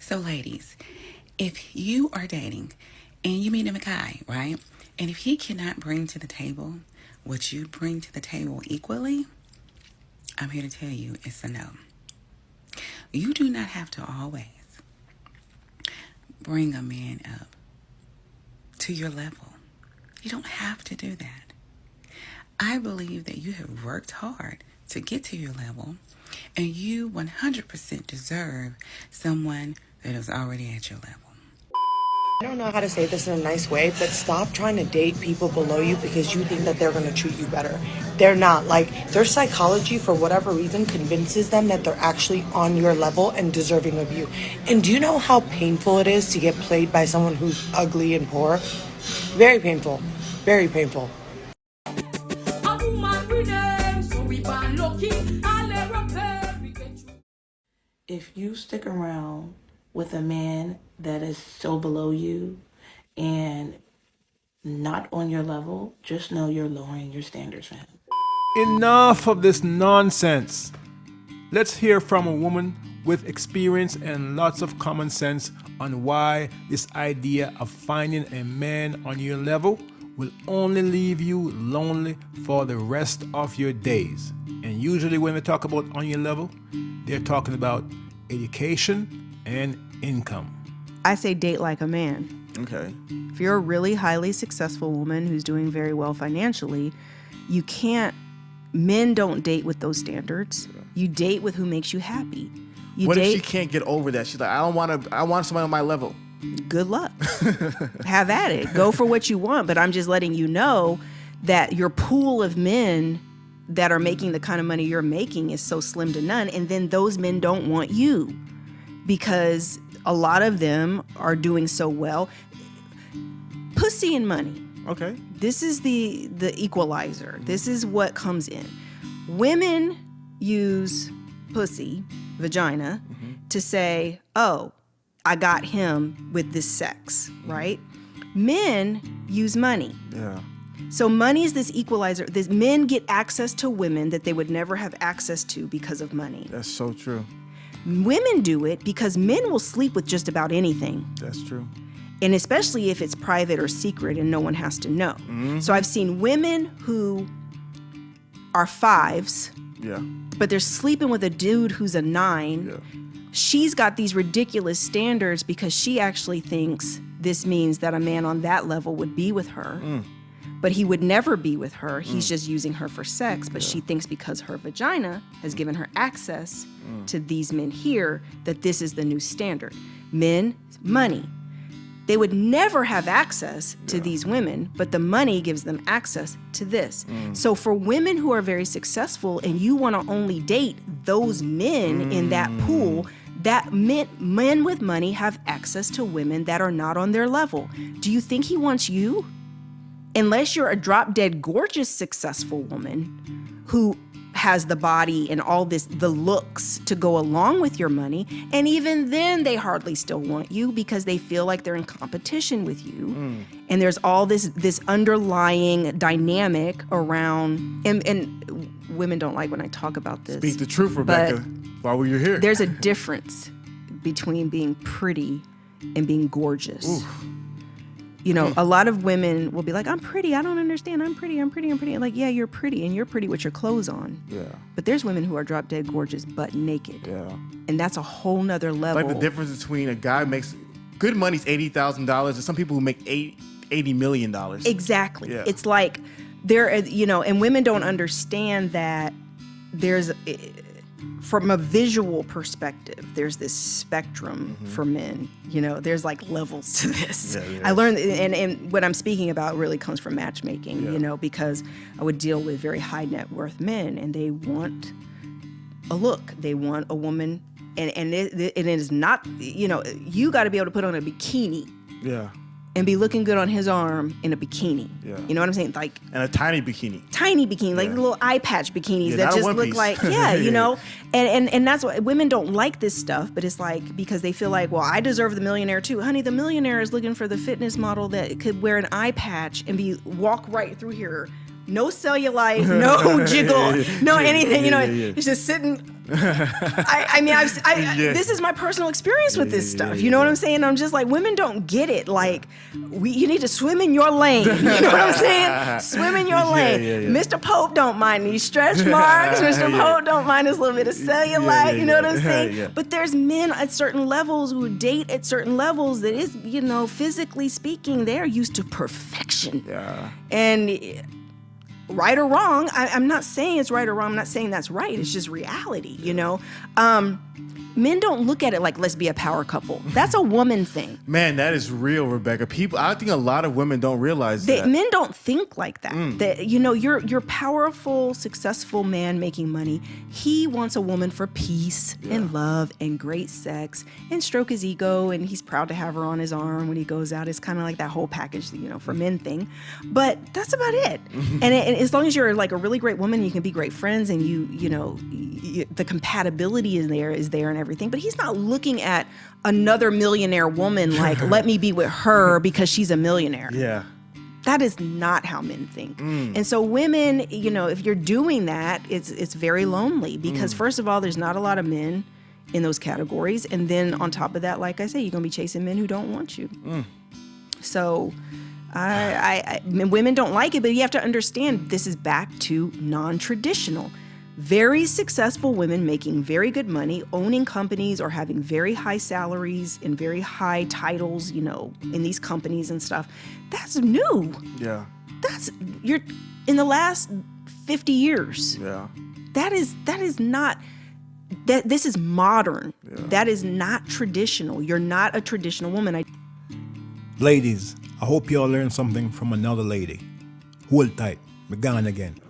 So, ladies, if you are dating and you meet a guy, right? And if he cannot bring to the table what you bring to the table equally, I'm here to tell you it's a no. You do not have to always bring a man up to your level. You don't have to do that. I believe that you have worked hard to get to your level, and you 100% deserve someone that is already at your level. I don't know how to say this in a nice way, but stop trying to date people below you because you think that they're going to treat you better. They're not. Like, their psychology, for whatever reason, convinces them that they're actually on your level and deserving of you. And do you know how painful it is to get played by someone who's ugly and poor? Very painful. Very painful. If you stick around with a man that is so below you and not on your level, just know you're lowering your standards for him. Enough of this nonsense. Let's hear from a woman with experience and lots of common sense on why this idea of finding a man on your level will only leave you lonely for the rest of your days. And usually when they talk about on your level, they're talking about education and income. I say date like a man. Okay. If you're a really highly successful woman who's doing very well financially, men don't date with those standards. You date with who makes you happy. What if she can't get over that? She's like, I want somebody on my level. Good luck. Have at it. Go for what you want. But I'm just letting you know that your pool of men that are making the kind of money you're making is so slim to none. And then those men don't want you because a lot of them are doing so well. Pussy and money. Okay. This is the equalizer. This is what comes in. Women use pussy, vagina, to say, oh, I got him with this sex, right? Men use money. Yeah. So money is this equalizer. Men get access to women that they would never have access to because of money. That's so true. Women do it because men will sleep with just about anything. That's true. And especially if it's private or secret and no one has to know. So I've seen women who are 5s, but they're sleeping with a dude who's a 9. Yeah. She's got these ridiculous standards because she actually thinks this means that a man on that level would be with her. But he would never be with her. He's just using her for sex. But she thinks because her vagina has given her access to these men here, that this is the new standard. Men, money. They would never have access to these women, but the money gives them access to this. So for women who are very successful and you want to only date those men in that pool, that men with money have access to women that are not on their level. Do you think he wants you? Unless you're a drop-dead gorgeous successful woman who has the body and all the looks to go along with your money, and even then they hardly still want you because they feel like they're in competition with you. And there's all this underlying dynamic around, and women don't like when I talk about this. Speak the truth, Rebecca. Why were you here? There's a difference between being pretty and being gorgeous. Oof. You know, a lot of women will be like, I'm pretty. I don't understand. I'm pretty. Like, yeah, you're pretty, and you're pretty with your clothes on. Yeah. But there's women who are drop dead gorgeous, butt naked. Yeah. And that's a whole nother level. Like the difference between a guy who makes good money's $80,000 and some people who make $80 million. Exactly. Yeah. It's like and women don't understand that there's, from a visual perspective, there's this spectrum for men. There's like levels to this. Yeah. I learned, and what I'm speaking about really comes from matchmaking, because I would deal with very high net worth men, and they want a look. They want a woman, and it is not, you got to be able to put on a bikini. Yeah. And be looking good on his arm in a bikini. Yeah. You know what I'm saying? Like, and a tiny bikini. Like little eye patch bikinis Yeah, that not a just one look piece. like, and that's why women don't like this stuff, but it's like, because they feel like, well, I deserve the millionaire too. Honey, the millionaire is looking for the fitness model that could wear an eye patch and walk right through here no cellulite, no jiggle, no anything. You know, it's just sitting. I mean, this is my personal experience with this stuff. You know what I'm saying? I'm just like, women don't get it. Like, you need to swim in your lane. You know what I'm saying? Swim in your lane. Mr. Pope don't mind these stretch marks. Mr. Pope don't mind this little bit of cellulite. You know what I'm saying? But there's men at certain levels who date at certain levels that is, you know, physically speaking, they're used to perfection. Yeah. And right or wrong, I'm not saying it's right or wrong. I'm not saying that's right. It's just reality, you know? Men don't look at it like, let's be a power couple. That's a woman thing. Man, that is real, Rebecca. I think a lot of women don't realize that. Men don't think like that. That, you know, you're powerful, successful man making money. He wants a woman for peace and love and great sex and stroke his ego, and he's proud to have her on his arm when he goes out. It's kind of like that whole package, you know, for men thing. But that's about it. And as long as you're like a really great woman, you can be great friends, and you know, the compatibility is there and everything. But he's not looking at another millionaire woman like, let me be with her because she's a millionaire. Yeah. That is not how men think. And so women, you know, if you're doing that, it's very lonely because first of all, there's not a lot of men in those categories. And then on top of that, like I say, you're going to be chasing men who don't want you. So women don't like it, but you have to understand this is back to non-traditional. Very successful women making very good money, owning companies or having very high salaries and very high titles, you know, in these companies and stuff. That's new. Yeah. You're in the last 50 years. Yeah. That is not that this is modern. Yeah. That is not traditional. You're not a traditional woman. Ladies, I hope y'all learned something from another lady. Hold tight. We're gone again.